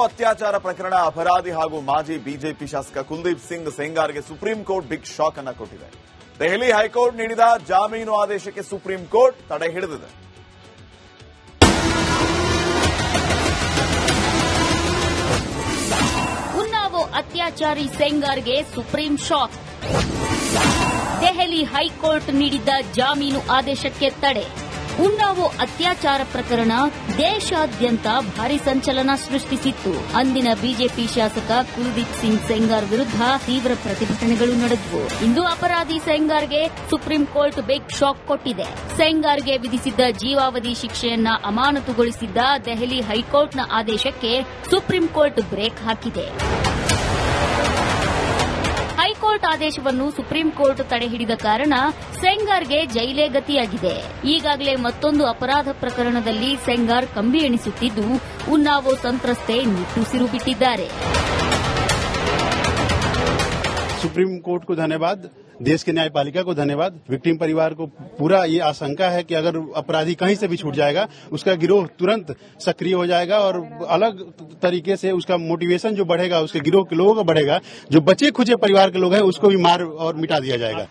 ಅತ್ಯಾಚಾರ ಪ್ರಕರಣ ಅಪರಾಧಿ ಹಾಗೂ ಮಾಜಿ ಬಿಜೆಪಿ ಶಾಸಕ ಕುಲದೀಪ್ ಸಿಂಗ್ ಸೆಂಗಾರ್ಗೆ ಸುಪ್ರೀಂ ಕೋರ್ಟ್ ಬಿಗ್ ಶಾಕ್ ಅನ್ನು ಕೊಟ್ಟಿದೆ. ದೆಹಲಿ ಹೈಕೋರ್ಟ್ ನೀಡಿದ ಜಾಮೀನು ಆದೇಶಕ್ಕೆ ಸುಪ್ರೀಂ ಕೋರ್ಟ್ ತಡೆ ಹಿಡಿದಿದೆ. ಉನ್ನಾವೋ ಅತ್ಯಾಚಾರಿ ಸೆಂಗಾರ್ಗೆ ಸುಪ್ರೀಂ ಶಾಕ್. ದೆಹಲಿ ಹೈಕೋರ್ಟ್ ನೀಡಿದ್ದ ಜಾಮೀನು ಆದೇಶಕ್ಕೆ ತಡೆ. ಉನ್ನಾವೋ ಅತ್ಯಾಚಾರ ಪ್ರಕರಣ ದೇಶಾದ್ಯಂತ ಭಾರಿ ಸಂಚಲನ ಸೃಷ್ಟಿಸಿತ್ತು. ಅಂದಿನ ಬಿಜೆಪಿ ಶಾಸಕ ಕುಲದೀಪ್ ಸಿಂಗ್ ಸೆಂಗಾರ್ ವಿರುದ್ಧ ತೀವ್ರ ಪ್ರತಿಭಟನೆಗಳು ನಡೆದವು. ಇಂದು ಅಪರಾಧಿ ಸೆಂಗಾರ್ಗೆ ಸುಪ್ರೀಂ ಕೋರ್ಟ್ ಬಿಗ್ ಶಾಕ್ ಕೊಟ್ಟಿದೆ. ಸೆಂಗಾರ್ಗೆ ವಿಧಿಸಿದ್ದ ಜೀವಾವಧಿ ಶಿಕ್ಷೆಯನ್ನ ಅಮಾನತುಗೊಳಿಸಿದ್ದ ದೆಹಲಿ ಹೈಕೋರ್ಟ್ನ ಆದೇಶಕ್ಕೆ ಸುಪ್ರೀಂ ಕೋರ್ಟ್ ಬ್ರೇಕ್ ಹಾಕಿದೆ. ಹೈಕೋರ್ಟ್ ಆದೇಶವನ್ನು ಸುಪ್ರೀಂ ಕೋರ್ಟ್ ತಡೆ ಹಿಡಿದ ಕಾರಣ ಸೆಂಗಾರ್ಗೆ ಜೈಲೇ ಗತಿಯಾಗಿದೆ. ಈಗಾಗಲೇ ಮತ್ತೊಂದು ಅಪರಾಧ ಪ್ರಕರಣದಲ್ಲಿ ಸೆಂಗಾರ್ ಕಂಬಿ ಎಣಿಸುತ್ತಿದ್ದು, ಉನ್ನಾವೋ ಸಂತ್ರಸ್ತೆ ನಿಟ್ಟುಸಿರು ಬಿಟ್ಟಿದ್ದಾರೆ. सुप्रीम कोर्ट को धन्यवाद, देश के न्यायपालिका को धन्यवाद। विक्टिम परिवार को पूरा ये आशंका है कि अगर अपराधी कहीं से भी छूट जाएगा, उसका गिरोह तुरंत सक्रिय हो जाएगा और अलग तरीके से उसका मोटिवेशन जो बढ़ेगा, उसके गिरोह के लोगों का बढ़ेगा। जो बचे खुचे परिवार के लोग हैं उसको भी मार और मिटा दिया जाएगा।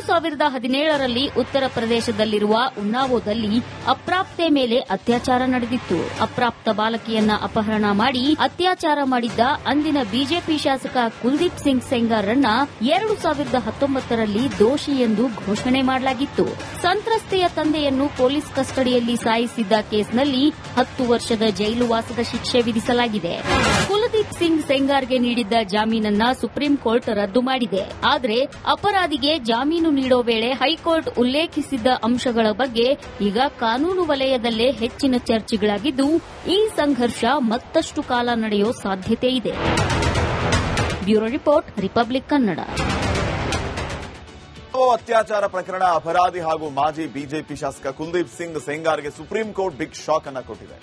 2017ರಲ್ಲಿ ಉತ್ತರ ಪ್ರದೇಶದಲ್ಲಿರುವ ಉನ್ನಾವೋದಲ್ಲಿ ಅಪ್ರಾಪ್ತೆ ಮೇಲೆ ಅತ್ಯಾಚಾರ ನಡೆದಿತ್ತು. ಅಪ್ರಾಪ್ತ ಬಾಲಕಿಯನ್ನ ಅಪಹರಣ ಮಾಡಿ ಅತ್ಯಾಚಾರ ಮಾಡಿದ್ದ ಅಂದಿನ ಬಿಜೆಪಿ ಶಾಸಕ ಕುಲದೀಪ್ ಸಿಂಗ್ ಸೆಂಗಾರ್ರನ್ನ 2019ರಲ್ಲಿ ದೋಷಿ ಎಂದು ಘೋಷಣೆ ಮಾಡಲಾಗಿತ್ತು. ಸಂತ್ರಸ್ತೆಯ ತಂದೆಯನ್ನು ಪೊಲೀಸ್ ಕಸ್ಟಡಿಯಲ್ಲಿ ಸಾಯಿಸಿದ್ದ ಕೇಸ್ನಲ್ಲಿ 10 ವರ್ಷದ ಜೈಲು ವಾಸದ ಶಿಕ್ಷೆ ವಿಧಿಸಲಾಗಿದೆ. ಕುಲದೀಪ್ ಸಿಂಗ್ ಸೆಂಗಾರ್ಗೆ ನೀಡಿದ್ದ ಜಾಮೀನನ್ನ ಸುಪ್ರೀಂ ಕೋರ್ಟ್ ರದ್ದು ಮಾಡಿದೆ. ಆದರೆ ಅಪರಾಧಿಗೆ ಜಾಮೀನು ನೀಡೋ ವೇಳೆ ಹೈಕೋರ್ಟ್ ಉಲ್ಲೇಖಿಸಿದ್ದ ಅಂಶಗಳ ಬಗ್ಗೆ ಈಗ ಕಾನೂನು ವಲಯದಲ್ಲೇ ಹೆಚ್ಚಿನ ಚರ್ಚೆಗಳಾಗಿದ್ದು, ಈ ಸಂಘರ್ಷ ಮತ್ತಷ್ಟು ಕಾಲ ನಡೆಯೋ ಸಾಧ್ಯತೆ ಇದೆ. Bureau report, republic Kannada. ಅತ್ಯಾಚಾರ ಪ್ರಕರಣ ಅಪರಾಧಿ ಹಾಗೂ ಮಾಜಿ ಬಿಜೆಪಿ ಶಾಸಕ ಕುಲದೀಪ್ ಸಿಂಗ್ ಸೆಂಗಾರ್ಗೆ ಸುಪ್ರೀಂ ಕೋರ್ಟ್ ಬಿಗ್ ಶಾಕ್ ಅನ್ನು ಕೊಟ್ಟಿದೆ.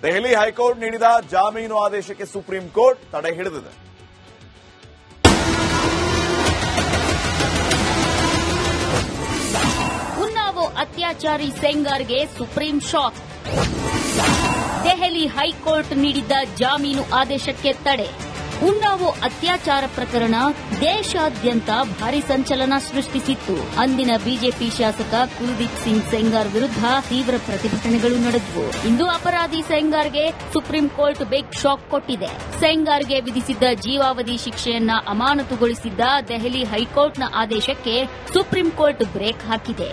ದೆಹಲಿ ಹೈಕೋರ್ಟ್ ನೀಡಿದ ಜಾಮೀನು ಆದೇಶಕ್ಕೆ ಸುಪ್ರೀಂ ಕೋರ್ಟ್ ತಡೆ ಹಿಡಿದಿದೆ. ಉನ್ನಾವೋ ಅತ್ಯಾಚಾರಿ ಸೆಂಗಾರ್ಗೆ ಸುಪ್ರೀಂ ಶಾಕ್. ದೆಹಲಿ ಹೈಕೋರ್ಟ್ ನೀಡಿದ್ದ ಜಾಮೀನು ಆದೇಶಕ್ಕೆ ತಡೆ. ಉನ್ನಾವೋ ಅತ್ಯಾಚಾರ ಪ್ರಕರಣ ದೇಶಾದ್ಯಂತ ಭಾರಿ ಸಂಚಲನ ಸೃಷ್ಟಿಸಿತ್ತು. ಅಂದಿನ ಬಿಜೆಪಿ ಶಾಸಕ ಕುಲದೀಪ್ ಸಿಂಗ್ ಸೆಂಗಾರ್ ವಿರುದ್ಧ ತೀವ್ರ ಪ್ರತಿಭಟನೆಗಳು ನಡೆದವು. ಇಂದು ಅಪರಾಧಿ ಸೆಂಗಾರ್ಗೆ ಸುಪ್ರೀಂ ಕೋರ್ಟ್ ಬಿಗ್ ಶಾಕ್ ಕೊಟ್ಟಿದೆ. ಸೆಂಗಾರ್ಗೆ ವಿಧಿಸಿದ್ದ ಜೀವಾವಧಿ ಶಿಕ್ಷೆಯನ್ನ ಅಮಾನತುಗೊಳಿಸಿದ್ದ ದೆಹಲಿ ಹೈಕೋರ್ಟ್ನ ಆದೇಶಕ್ಕೆ ಸುಪ್ರೀಂ ಕೋರ್ಟ್ ಬ್ರೇಕ್ ಹಾಕಿದೆ.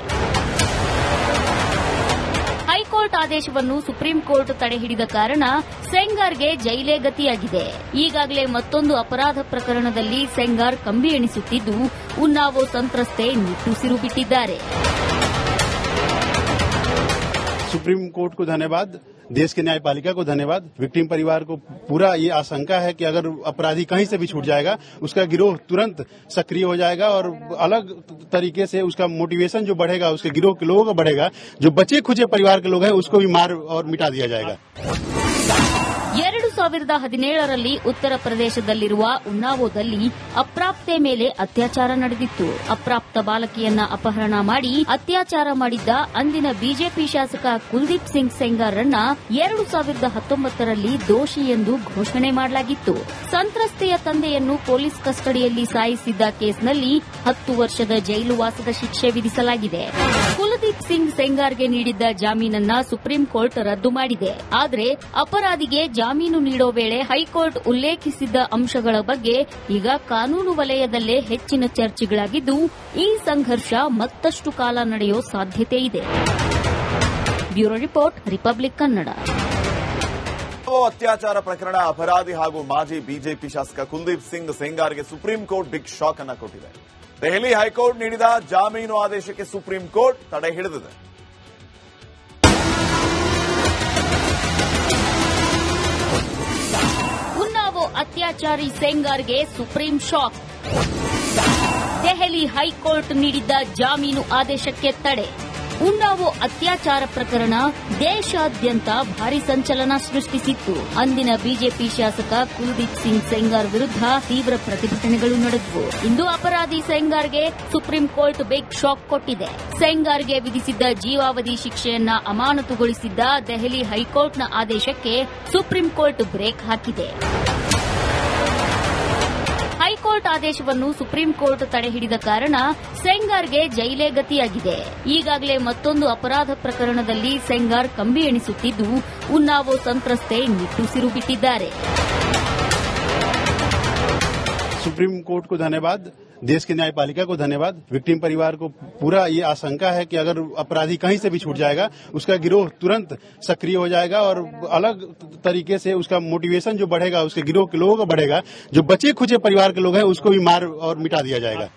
ಹೈಕೋರ್ಟ್ ಆದೇಶವನ್ನು ಸುಪ್ರೀಂ ಕೋರ್ಟ್ ತಡೆ ಹಿಡಿದ ಕಾರಣ ಸೆಂಗಾರ್ಗೆ ಜೈಲೇ ಗತಿಯಾಗಿದೆ. ಈಗಾಗಲೇ ಮತ್ತೊಂದು ಅಪರಾಧ ಪ್ರಕರಣದಲ್ಲಿ ಸೆಂಗಾರ್ ಕಂಬಿ ಎಣಿಸುತ್ತಿದ್ದು, ಉನ್ನಾವೋ ಸಂತ್ರಸ್ತೆ ನಿಟ್ಟುಸಿರು ಬಿಟ್ಟಿದ್ದಾರೆ. सुप्रीम कोर्ट को धन्यवाद, देश के न्यायपालिका को धन्यवाद। विक्टिम परिवार को पूरा ये आशंका है कि अगर अपराधी कहीं से भी छूट जाएगा, उसका गिरोह तुरंत सक्रिय हो जाएगा और अलग तरीके से उसका मोटिवेशन जो बढ़ेगा, उसके गिरोह के लोगों का बढ़ेगा। जो बचे खुचे परिवार के लोग हैं उसको भी मार और मिटा दिया जाएगा। 2017ರಲ್ಲಿ ಉತ್ತರ ಪ್ರದೇಶದಲ್ಲಿರುವ ಉನ್ನಾವೋದಲ್ಲಿ ಅಪ್ರಾಪ್ತೆ ಮೇಲೆ ಅತ್ಯಾಚಾರ ನಡೆದಿತ್ತು. ಅಪ್ರಾಪ್ತ ಬಾಲಕಿಯನ್ನ ಅಪಹರಣ ಮಾಡಿ ಅತ್ಯಾಚಾರ ಮಾಡಿದ್ದ ಅಂದಿನ ಬಿಜೆಪಿ ಶಾಸಕ ಕುಲದೀಪ್ ಸಿಂಗ್ ಸೆಂಗಾರ್ರನ್ನ 2019ರಲ್ಲಿ ದೋಷಿ ಎಂದು ಘೋಷಣೆ ಮಾಡಲಾಗಿತ್ತು. ಸಂತ್ರಸ್ತೆಯ ತಂದೆಯನ್ನು ಪೊಲೀಸ್ ಕಸ್ಟಡಿಯಲ್ಲಿ ಸಾಯಿಸಿದ್ದ ಕೇಸ್ನಲ್ಲಿ 10 ವರ್ಷದ ಜೈಲು ವಾಸದ ಶಿಕ್ಷೆ ವಿಧಿಸಲಾಗಿದೆ. ಕುಲದೀಪ್ ಸಿಂಗ್ ಸೆಂಗಾರ್ಗೆ ನೀಡಿದ್ದ ಜಾಮೀನನ್ನ ಸುಪ್ರೀಂ ಕೋರ್ಟ್ ರದ್ದು ಮಾಡಿದೆ. ಆದರೆ ಅಪರಾಧಿಗೆ ಜಾಮೀನು ನೀಡೋ ವೇಳೆ ಹೈಕೋರ್ಟ್ ಉಲ್ಲೇಖಿಸಿದ್ದ ಅಂಶಗಳ ಬಗ್ಗೆ ಈಗ ಕಾನೂನು ವಲಯದಲ್ಲೇ ಹೆಚ್ಚಿನ ಚರ್ಚೆಗಳಾಗಿದ್ದು, ಈ ಸಂಘರ್ಷ ಮತ್ತಷ್ಟು ಕಾಲ ನಡೆಯೋ ಸಾಧ್ಯತೆ ಇದೆ. Bureau report, republic Kannada. ಅತ್ಯಾಚಾರ ಪ್ರಕರಣ ಅಪರಾಧಿ ಹಾಗೂ ಮಾಜಿ ಬಿಜೆಪಿ ಶಾಸಕ ಕುಲದೀಪ್ ಸಿಂಗ್ ಸೆಂಗಾರ್ಗೆ ಸುಪ್ರೀಂ ಕೋರ್ಟ್ ಬಿಗ್ ಶಾಕ್ ಅನ್ನು ಕೊಟ್ಟಿದೆ. ದೆಹಲಿ ಹೈಕೋರ್ಟ್ ನೀಡಿದ ಜಾಮೀನು ಆದೇಶಕ್ಕೆ ಸುಪ್ರೀಂ ಕೋರ್ಟ್ ತಡೆ ಹಿಡಿದಿದೆ. ಉನ್ನಾವೋ ಅತ್ಯಾಚಾರಿ ಸೆಂಗಾರ್ಗೆ ಸುಪ್ರೀಂ ಶಾಕ್. ದೆಹಲಿ ಹೈಕೋರ್ಟ್ ನೀಡಿದ್ದ ಜಾಮೀನು ಆದೇಶಕ್ಕೆ ತಡೆ. ಉನ್ನಾವೋ ಅತ್ಯಾಚಾರ ಪ್ರಕರಣ ದೇಶಾದ್ಯಂತ ಭಾರಿ ಸಂಚಲನ ಸೃಷ್ಟಿಸಿತ್ತು. ಅಂದಿನ ಬಿಜೆಪಿ ಶಾಸಕ ಕುಲದೀಪ್ ಸಿಂಗ್ ಸೆಂಗಾರ್ ವಿರುದ್ಧ ತೀವ್ರ ಪ್ರತಿಭಟನೆಗಳು ನಡೆದವು. ಇಂದು ಅಪರಾಧಿ ಸೆಂಗಾರ್ಗೆ ಸುಪ್ರೀಂ ಕೋರ್ಟ್ ಬಿಗ್ ಶಾಕ್ ಕೊಟ್ಟಿದೆ. ಸೆಂಗಾರ್ಗೆ ವಿಧಿಸಿದ್ದ ಜೀವಾವಧಿ ಶಿಕ್ಷೆಯನ್ನ ಅಮಾನತುಗೊಳಿಸಿದ್ದ ದೆಹಲಿ ಹೈಕೋರ್ಟ್ನ ಆದೇಶಕ್ಕೆ ಸುಪ್ರೀಂ ಕೋರ್ಟ್ ಬ್ರೇಕ್ ಹಾಕಿದೆ. ಹೈಕೋರ್ಟ್ ಆದೇಶವನ್ನು ಸುಪ್ರೀಂ ಕೋರ್ಟ್ ತಡೆಹಿಡಿದ ಕಾರಣ ಸೆಂಗಾರ್ಗೆ ಜೈಲೇ ಗತಿಯಾಗಿದೆ. ಈಗಾಗಲೇ ಮತ್ತೊಂದು ಅಪರಾಧ ಪ್ರಕರಣದಲ್ಲಿ ಸೆಂಗಾರ್ ಕಂಬಿ ಎಣಿಸುತ್ತಿದ್ದು, ಉನ್ನಾವೋ ಸಂತ್ರಸ್ತೆ ನಿಟ್ಟುಸಿರು ಬಿಟ್ಟಿದ್ದಾರೆ. सुप्रीम कोर्ट को धन्यवाद, देश की न्यायपालिका को धन्यवाद। विक्टिम परिवार को पूरा ये आशंका है कि अगर अपराधी कहीं से भी छूट जाएगा, उसका गिरोह तुरंत सक्रिय हो जाएगा और अलग तरीके से उसका मोटिवेशन जो बढ़ेगा, उसके गिरोह के लोगों का बढ़ेगा। जो बचे खुचे परिवार के लोग हैं उसको भी मार और मिटा दिया जाएगा।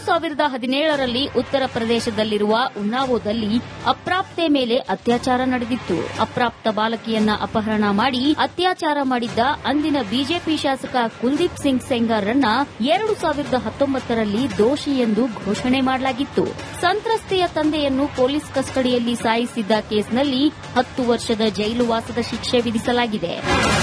2017ರಲ್ಲಿ ಉತ್ತರ ಪ್ರದೇಶದಲ್ಲಿರುವ ಉನ್ನಾವೋದಲ್ಲಿ ಅಪ್ರಾಪ್ತೆ ಮೇಲೆ ಅತ್ಯಾಚಾರ ನಡೆದಿತ್ತು. ಅಪ್ರಾಪ್ತ ಬಾಲಕಿಯನ್ನ ಅಪಹರಣ ಮಾಡಿ ಅತ್ಯಾಚಾರ ಮಾಡಿದ್ದ ಅಂದಿನ ಬಿಜೆಪಿ ಶಾಸಕ ಕುಲದೀಪ್ ಸಿಂಗ್ ಸೆಂಗಾರ್ರನ್ನ 2019ರಲ್ಲಿ ದೋಷಿ ಎಂದು ಘೋಷಣೆ ಮಾಡಲಾಗಿತ್ತು. ಸಂತ್ರಸ್ತೆಯ ತಂದೆಯನ್ನು ಪೊಲೀಸ್ ಕಸ್ಟಡಿಯಲ್ಲಿ ಸಾಯಿಸಿದ್ದ ಕೇಸ್ನಲ್ಲಿ 10 ವರ್ಷದ ಜೈಲು ವಾಸದ ಶಿಕ್ಷೆ ವಿಧಿಸಲಾಗಿದೆ.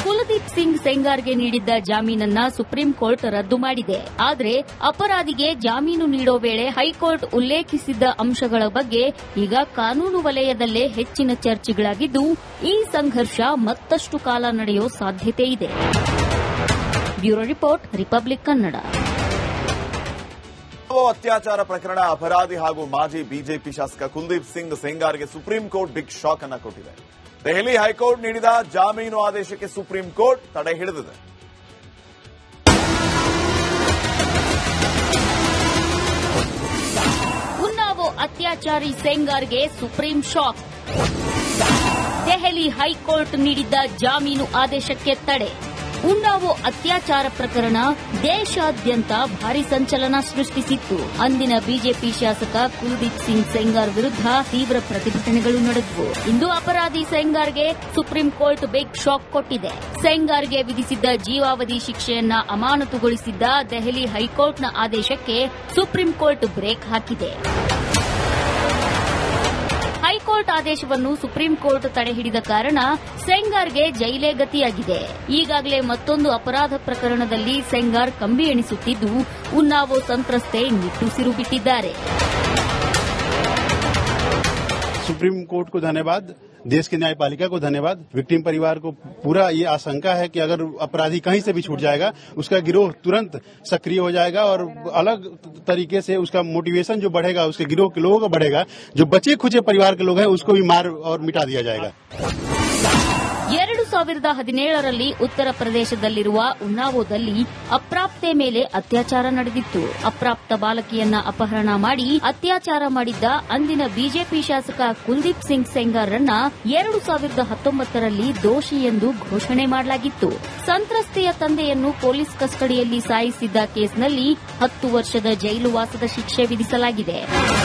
ಕುಲದೀಪ್ ಸಿಂಗ್ ಸೆಂಗಾರ್ಗೆ ನೀಡಿದ್ದ ಜಾಮೀನನ್ನ ಸುಪ್ರೀಂ ಕೋರ್ಟ್ ರದ್ದು ಮಾಡಿದೆ. ಆದರೆ ಅಪರಾಧಿಗೆ ಜಾಮೀನು ನೀಡೋ ವೇಳೆ ಹೈಕೋರ್ಟ್ ಉಲ್ಲೇಖಿಸಿದ್ದ ಅಂಶಗಳ ಬಗ್ಗೆ ಈಗ ಕಾನೂನು ವಲಯದಲ್ಲೇ ಹೆಚ್ಚಿನ ಚರ್ಚೆಗಳಾಗಿದ್ದು, ಈ ಸಂಘರ್ಷ ಮತ್ತಷ್ಟು ಕಾಲ ನಡೆಯೋ ಸಾಧ್ಯತೆ ಇದೆ. Bureau report, republic Kannada. ಅತ್ಯಾಚಾರ ಪ್ರಕರಣ ಅಪರಾಧಿ ಹಾಗೂ ಮಾಜಿ ಬಿಜೆಪಿ ಶಾಸಕ ಕುಲದೀಪ್ ಸಿಂಗ್ ಸೆಂಗಾರ್ಗೆ ಸುಪ್ರೀಂ ಕೋರ್ಟ್ ಬಿಗ್ ಶಾಕ್ ಅನ್ನು ಕೊಟ್ಟಿದೆ. ದೆಹಲಿ ಹೈಕೋರ್ಟ್ ನೀಡಿದ ಜಾಮೀನು ಆದೇಶಕ್ಕೆ ಸುಪ್ರೀಂ ಕೋರ್ಟ್ ತಡೆ ಹಿಡಿದಿದೆ. ಉನ್ನಾವೋ ಅತ್ಯಾಚಾರಿ ಸೆಂಗಾರ್ಗೆ ಸುಪ್ರೀಂ ಶಾಕ್. ದೆಹಲಿ ಹೈಕೋರ್ಟ್ ನೀಡಿದ್ದ ಜಾಮೀನು ಆದೇಶಕ್ಕೆ ತಡೆ. ಉನ್ನಾವೋ ಅತ್ಯಾಚಾರ ಪ್ರಕರಣ ದೇಶಾದ್ಯಂತ ಭಾರಿ ಸಂಚಲನ ಸೃಷ್ಟಿಸಿತ್ತು. ಅಂದಿನ ಬಿಜೆಪಿ ಶಾಸಕ ಕುಲದೀಪ್ ಸಿಂಗ್ ಸೆಂಗಾರ್ ವಿರುದ್ಧ ತೀವ್ರ ಪ್ರತಿಭಟನೆಗಳು ನಡೆದವು. ಇಂದು ಅಪರಾಧಿ ಸೆಂಗಾರ್ಗೆ ಸುಪ್ರೀಂ ಕೋರ್ಟ್ ಬಿಗ್ ಶಾಕ್ ಕೊಟ್ಟಿದೆ. ಸೆಂಗಾರ್ಗೆ ವಿಧಿಸಿದ್ದ ಜೀವಾವಧಿ ಶಿಕ್ಷೆಯನ್ನ ಅಮಾನತುಗೊಳಿಸಿದ್ದ ದೆಹಲಿ ಹೈಕೋರ್ಟ್ನ ಆದೇಶಕ್ಕೆ ಸುಪ್ರೀಂ ಕೋರ್ಟ್ ಬ್ರೇಕ್ ಹಾಕಿದೆ. ಹೈಕೋರ್ಟ್ ಆದೇಶವನ್ನು ಸುಪ್ರೀಂ ಕೋರ್ಟ್ ತಡೆಹಿಡಿದ ಕಾರಣ ಸೆಂಗಾರ್ಗೆ ಜೈಲೇ ಗತಿಯಾಗಿದೆ. ಈಗಾಗಲೇ ಮತ್ತೊಂದು ಅಪರಾಧ ಪ್ರಕರಣದಲ್ಲಿ ಸೆಂಗಾರ್ ಕಂಬಿ ಎಣಿಸುತ್ತಿದ್ದು, ಉನ್ನಾವೋ ಸಂತ್ರಸ್ತೆ ನಿಟ್ಟುಸಿರು ಬಿಟ್ಟಿದ್ದಾರೆ. सुप्रीम कोर्ट को धन्यवाद, देश की न्यायपालिका को धन्यवाद। विक्टिम परिवार को पूरा ये आशंका है कि अगर अपराधी कहीं से भी छूट जाएगा, उसका गिरोह तुरंत सक्रिय हो जाएगा और अलग तरीके से उसका मोटिवेशन जो बढ़ेगा, उसके गिरोह के लोगों का बढ़ेगा। जो बचे खुचे परिवार के लोग हैं उसको भी मार और मिटा दिया जाएगा। 2017ರಲ್ಲಿ ಉತ್ತರ ಪ್ರದೇಶದಲ್ಲಿರುವ ಉನ್ನಾವೋದಲ್ಲಿ ಅಪ್ರಾಪ್ತೆ ಮೇಲೆ ಅತ್ಯಾಚಾರ ನಡೆದಿತ್ತು. ಅಪ್ರಾಪ್ತ ಬಾಲಕಿಯನ್ನ ಅಪಹರಣ ಮಾಡಿ ಅತ್ಯಾಚಾರ ಮಾಡಿದ್ದ ಅಂದಿನ ಬಿಜೆಪಿ ಶಾಸಕ ಕುಲದೀಪ್ ಸಿಂಗ್ ಸೆಂಗಾರ್ರನ್ನ 2019ರಲ್ಲಿ ದೋಷಿ ಎಂದು ಘೋಷಣೆ ಮಾಡಲಾಗಿತ್ತು. ಸಂತ್ರಸ್ತೆಯ ತಂದೆಯನ್ನು ಪೊಲೀಸ್ ಕಸ್ಟಡಿಯಲ್ಲಿ ಸಾಯಿಸಿದ್ದ ಕೇಸ್ನಲ್ಲಿ 10 ವರ್ಷದ ಜೈಲು ವಾಸದ ಶಿಕ್ಷೆ ವಿಧಿಸಲಾಗಿದೆ.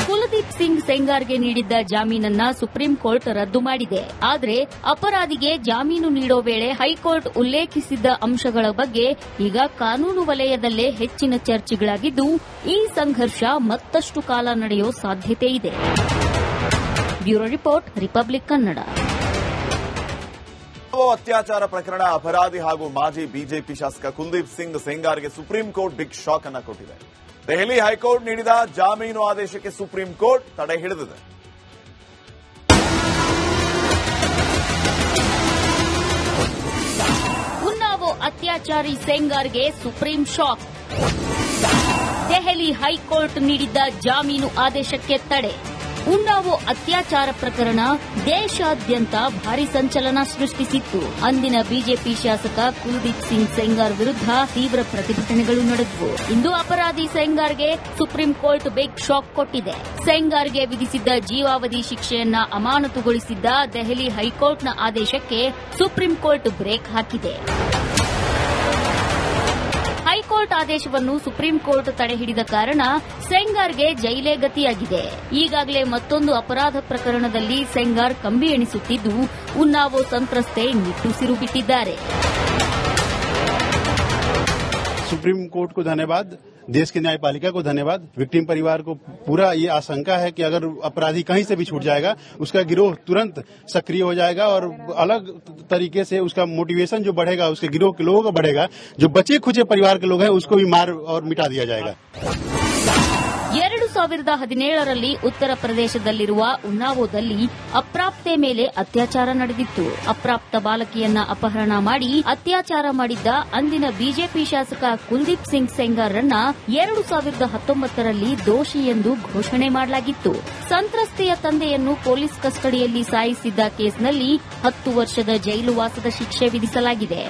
ಕುಲದೀಪ್ ಸಿಂಗ್ ಸೆಂಗಾರ್ಗೆ ನೀಡಿದ್ದ ಜಾಮೀನನ್ನ ಸುಪ್ರೀಂ ಕೋರ್ಟ್ ರದ್ದು ಮಾಡಿದೆ. ಆದರೆ ಅಪರಾಧಿಗೆ ಜಾಮೀನು ನೀಡೋ ವೇಳೆ ಹೈಕೋರ್ಟ್ ಉಲ್ಲೇಖಿಸಿದ್ದ ಅಂಶಗಳ ಬಗ್ಗೆ ಈಗ ಕಾನೂನು ವಲಯದಲ್ಲೇ ಹೆಚ್ಚಿನ ಚರ್ಚೆಗಳಾಗಿದ್ದು, ಈ ಸಂಘರ್ಷ ಮತ್ತಷ್ಟು ಕಾಲ ನಡೆಯೋ ಸಾಧ್ಯತೆ ಇದೆ. Bureau report, republic Kannada. ಅತ್ಯಾಚಾರ ಪ್ರಕರಣ ಅಪರಾಧಿ ಹಾಗೂ ಮಾಜಿ ಬಿಜೆಪಿ ಶಾಸಕ ಕುಲದೀಪ್ ಸಿಂಗ್ ಸೆಂಗಾರ್ಗೆ ಸುಪ್ರೀಂ ಕೋರ್ಟ್ ಬಿಗ್ ಶಾಕ್ ಅನ್ನು ಕೊಟ್ಟಿದೆ. ದೆಹಲಿ ಹೈಕೋರ್ಟ್ ನೀಡಿದ ಜಾಮೀನು ಆದೇಶಕ್ಕೆ ಸುಪ್ರೀಂ ಕೋರ್ಟ್ ತಡೆ ಹಿಡಿದಿದೆ. ಉನ್ನಾವೋ ಅತ್ಯಾಚಾರಿ ಸೆಂಗಾರ್ಗೆ ಸುಪ್ರೀಂ ಶಾಕ್. ದೆಹಲಿ ಹೈಕೋರ್ಟ್ ನೀಡಿದ್ದ ಜಾಮೀನು ಆದೇಶಕ್ಕೆ ತಡೆ. ಉನ್ನಾವೋ ಅತ್ಯಾಚಾರ ಪ್ರಕರಣ ದೇಶಾದ್ಯಂತ ಭಾರಿ ಸಂಚಲನ ಸೃಷ್ಟಿಸಿತ್ತು. ಅಂದಿನ ಬಿಜೆಪಿ ಶಾಸಕ ಕುಲದೀಪ್ ಸಿಂಗ್ ಸೆಂಗಾರ್ ವಿರುದ್ಧ ತೀವ್ರ ಪ್ರತಿಭಟನೆಗಳು ನಡೆದವು. ಇಂದು ಅಪರಾಧಿ ಸೆಂಗಾರ್ಗೆ ಸುಪ್ರೀಂ ಕೋರ್ಟ್ ಬಿಗ್ ಶಾಕ್ ಕೊಟ್ಟಿದೆ. ಸೆಂಗಾರ್ಗೆ ವಿಧಿಸಿದ್ದ ಜೀವಾವಧಿ ಶಿಕ್ಷೆಯನ್ನ ಅಮಾನತುಗೊಳಿಸಿದ್ದ ದೆಹಲಿ ಹೈಕೋರ್ಟ್ನ ಆದೇಶಕ್ಕೆ ಸುಪ್ರೀಂ ಕೋರ್ಟ್ ಬ್ರೇಕ್ ಹಾಕಿದೆ. ಹೈಕೋರ್ಟ್ ಆದೇಶವನ್ನು ಸುಪ್ರೀಂ ಕೋರ್ಟ್ ತಡೆಹಿಡಿದ ಕಾರಣ ಸೆಂಗಾರ್ಗೆ ಜೈಲೇ ಗತಿಯಾಗಿದೆ. ಈಗಾಗಲೇ ಮತ್ತೊಂದು ಅಪರಾಧ ಪ್ರಕರಣದಲ್ಲಿ ಸೆಂಗಾರ್ ಕಂಬಿ ಎಣಿಸುತ್ತಿದ್ದು, ಉನ್ನಾವೋ ಸಂತ್ರಸ್ತೆ ನಿಟ್ಟುಸಿರು ಬಿಟ್ಟಿದ್ದಾರೆ. सुप्रीम कोर्ट को धन्यवाद, देश के न्यायपालिका को धन्यवाद, विक्टिम परिवार को पूरा ये आशंका है कि अगर अपराधी कहीं से भी छूट जाएगा उसका गिरोह तुरंत सक्रिय हो जाएगा और अलग तरीके से उसका मोटिवेशन जो बढ़ेगा, उसके गिरोह के लोगों का बढ़ेगा, जो बचे खुचे परिवार के लोग हैं उसको भी मार और मिटा दिया जाएगा। 2017ರಲ್ಲಿ ಉತ್ತರ ಪ್ರದೇಶದಲ್ಲಿರುವ ಉನ್ನಾವೋದಲ್ಲಿ ಅಪ್ರಾಪ್ತೆ ಮೇಲೆ ಅತ್ಯಾಚಾರ ನಡೆದಿತ್ತು. ಅಪ್ರಾಪ್ತ ಬಾಲಕಿಯನ್ನ ಅಪಹರಣ ಮಾಡಿ ಅತ್ಯಾಚಾರ ಮಾಡಿದ್ದ ಅಂದಿನ ಬಿಜೆಪಿ ಶಾಸಕ ಕುಲ್ದೀಪ್ ಸಿಂಗ್ ಸೆಂಗಾರ್ರನ್ನ 2019ರಲ್ಲಿ ದೋಷಿ ಎಂದು ಘೋಷಣೆ ಮಾಡಲಾಗಿತ್ತು. ಸಂತ್ರಸ್ತೆಯ ತಂದೆಯನ್ನು ಪೊಲೀಸ್ ಕಸ್ಟಡಿಯಲ್ಲಿ ಸಾಯಿಸಿದ್ದ ಕೇಸ್ನಲ್ಲಿ 10 ವರ್ಷದ ಜೈಲು ವಾಸದ ಶಿಕ್ಷೆ ವಿಧಿಸಲಾಗಿದೆ.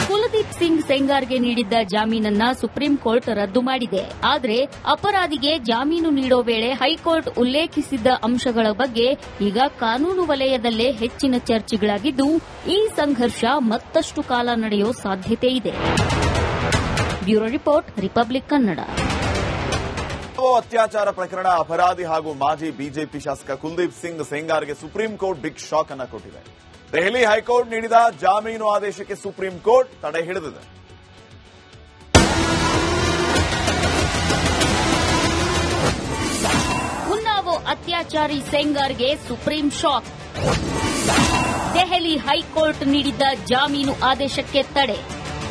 ಕುಲ್ದೀಪ್ ಸಿಂಗ್ ಸೆಂಗಾರ್ಗೆ ನೀಡಿದ್ದ ಜಾಮೀನನ್ನ ಸುಪ್ರೀಂ ಕೋರ್ಟ್ ರದ್ದು ಮಾಡಿದೆ. ಆದರೆ ಅಪರಾಧಿಗೆ ಜಾಮೀನು ನೀಡೋ ವೇಳೆ ಹೈಕೋರ್ಟ್ ಉಲ್ಲೇಖಿಸಿದ್ದ ಅಂಶಗಳ ಬಗ್ಗೆ ಈಗ ಕಾನೂನು ವಲಯದಲ್ಲೇ ಹೆಚ್ಚಿನ ಚರ್ಚೆಗಳಾಗಿದ್ದು, ಈ ಸಂಘರ್ಷ ಮತ್ತಷ್ಟು ಕಾಲ ನಡೆಯೋ ಸಾಧ್ಯತೆ ಇದೆ. Bureau report, republic Kannada. ಅತ್ಯಾಚಾರ ಪ್ರಕರಣ ಅಪರಾಧಿ ಹಾಗೂ ಮಾಜಿ ಬಿಜೆಪಿ ಶಾಸಕ ಕುಲ್ದೀಪ್ ಸಿಂಗ್ ಸೆಂಗಾರ್ಗೆ ಸುಪ್ರೀಂ ಕೋರ್ಟ್ ಬಿಗ್ ಶಾಕ್ ಅನ್ನು ಕೊಟ್ಟಿದೆ. ದೆಹಲಿ ಹೈಕೋರ್ಟ್ ನೀಡಿದ ಜಾಮೀನು ಆದೇಶಕ್ಕೆ ಸುಪ್ರೀಂ ಕೋರ್ಟ್ ತಡೆ ಹಿಡಿದಿದೆ. ಉನ್ನಾವೋ ಅತ್ಯಾಚಾರಿ ಸೆಂಗಾರ್ಗೆ ಸುಪ್ರೀಂ ಶಾಕ್. ದೆಹಲಿ ಹೈಕೋರ್ಟ್ ನೀಡಿದ್ದ ಜಾಮೀನು ಆದೇಶಕ್ಕೆ ತಡೆ.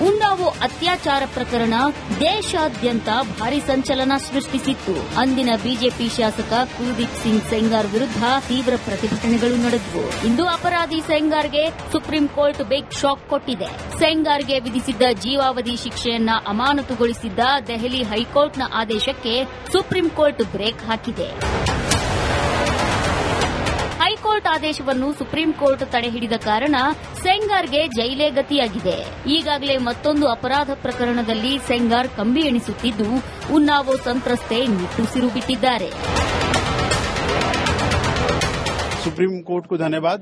ಉನ್ನಾವೋ ಅತ್ಯಾಚಾರ ಪ್ರಕರಣ ದೇಶಾದ್ಯಂತ ಭಾರಿ ಸಂಚಲನ ಸೃಷ್ಟಿಸಿತ್ತು. ಅಂದಿನ ಬಿಜೆಪಿ ಶಾಸಕ ಕುಲ್ದೀಪ್ ಸಿಂಗ್ ಸೆಂಗಾರ್ ವಿರುದ್ಧ ತೀವ್ರ ಪ್ರತಿಭಟನೆಗಳು ನಡೆದವು. ಇಂದು ಅಪರಾಧಿ ಸೆಂಗಾರ್ಗೆ ಸುಪ್ರೀಂ ಕೋರ್ಟ್ ಬಿಗ್ ಶಾಕ್ ಕೊಟ್ಟಿದೆ. ಸೆಂಗಾರ್ಗೆ ವಿಧಿಸಿದ್ದ ಜೀವಾವಧಿ ಶಿಕ್ಷೆಯನ್ನ ಅಮಾನತುಗೊಳಿಸಿದ್ದ ದೆಹಲಿ ಹೈಕೋರ್ಟ್ನ ಆದೇಶಕ್ಕೆ ಸುಪ್ರೀಂ ಕೋರ್ಟ್ ಬ್ರೇಕ್ ಹಾಕಿದೆ. ಹೈಕೋರ್ಟ್ ಆದೇಶವನ್ನು ಸುಪ್ರೀಂ ಕೋರ್ಟ್ ತಡೆಹಿಡಿದ ಕಾರಣ ಸೆಂಗಾರ್ಗೆ ಜೈಲೇ ಗತಿಯಾಗಿದೆ. ಈಗಾಗಲೇ ಮತ್ತೊಂದು ಅಪರಾಧ ಪ್ರಕರಣದಲ್ಲಿ ಸೆಂಗಾರ್ ಕಂಬಿ ಎಣಿಸುತ್ತಿದ್ದು, ಉನ್ನಾವೋ ಸಂತ್ರಸ್ತೆ ನಿಟ್ಟುಸಿರು ಬಿಟ್ಟಿದ್ದಾರೆ. सुप्रीम कोर्ट को धन्यवाद,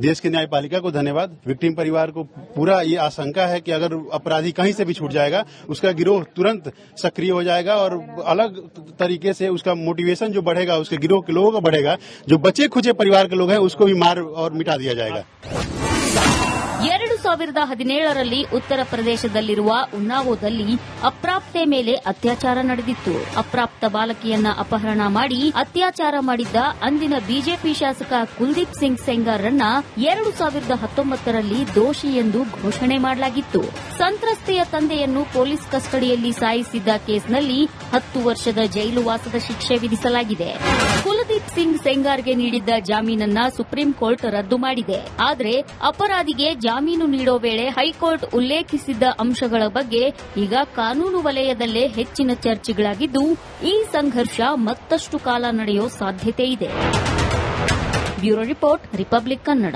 देश के न्यायपालिका को धन्यवाद, विक्टिम परिवार को पूरा ये आशंका है कि अगर अपराधी कहीं से भी छूट जाएगा उसका गिरोह तुरंत सक्रिय हो जाएगा और अलग तरीके से उसका मोटिवेशन जो बढ़ेगा, उसके गिरोह के लोगों का बढ़ेगा, जो बचे खुचे परिवार के लोग हैं उसको भी मार और मिटा दिया जाएगा. 2017ರಲ್ಲಿ ಉತ್ತರ ಪ್ರದೇಶದಲ್ಲಿರುವ ಉನ್ನಾವೋದಲ್ಲಿ ಅಪ್ರಾಪ್ತೆ ಮೇಲೆ ಅತ್ಯಾಚಾರ ನಡೆದಿತ್ತು. ಅಪ್ರಾಪ್ತ ಬಾಲಕಿಯನ್ನ ಅಪಹರಣ ಮಾಡಿ ಅತ್ಯಾಚಾರ ಮಾಡಿದ್ದ ಅಂದಿನ ಬಿಜೆಪಿ ಶಾಸಕ ಕುಲ್ದೀಪ್ ಸಿಂಗ್ ಸೆಂಗಾರ್ರನ್ನ 2019ರಲ್ಲಿ ದೋಷಿ ಎಂದು ಘೋಷಣೆ ಮಾಡಲಾಗಿತ್ತು. ಸಂತ್ರಸ್ತೆಯ ತಂದೆಯನ್ನು ಪೊಲೀಸ್ ಕಸ್ಟಡಿಯಲ್ಲಿ ಸಾಯಿಸಿದ್ದ ಕೇಸ್ನಲ್ಲಿ 10 ವರ್ಷದ ಜೈಲು ವಾಸದ ಶಿಕ್ಷೆ ವಿಧಿಸಲಾಗಿದೆ. ಕುಲ್ದೀಪ್ ಸಿಂಗ್ ಸೆಂಗಾರ್ಗೆ ನೀಡಿದ್ದ ಜಾಮೀನನ್ನ ಸುಪ್ರೀಂ ಕೋರ್ಟ್ ರದ್ದು ಮಾಡಿದೆ. ಆದರೆ ಅಪರಾಧಿಗೆ ಜಾಮೀನು ನೀಡೋ ವೇಳೆ ಹೈಕೋರ್ಟ್ ಉಲ್ಲೇಖಿಸಿದ್ದ ಅಂಶಗಳ ಬಗ್ಗೆ ಈಗ ಕಾನೂನು ವಲಯದಲ್ಲೇ ಹೆಚ್ಚಿನ ಚರ್ಚೆಗಳಾಗಿದ್ದು, ಈ ಸಂಘರ್ಷ ಮತ್ತಷ್ಟು ಕಾಲ ನಡೆಯೋ ಸಾಧ್ಯತೆ ಇದೆ. Bureau report, republic Kannada.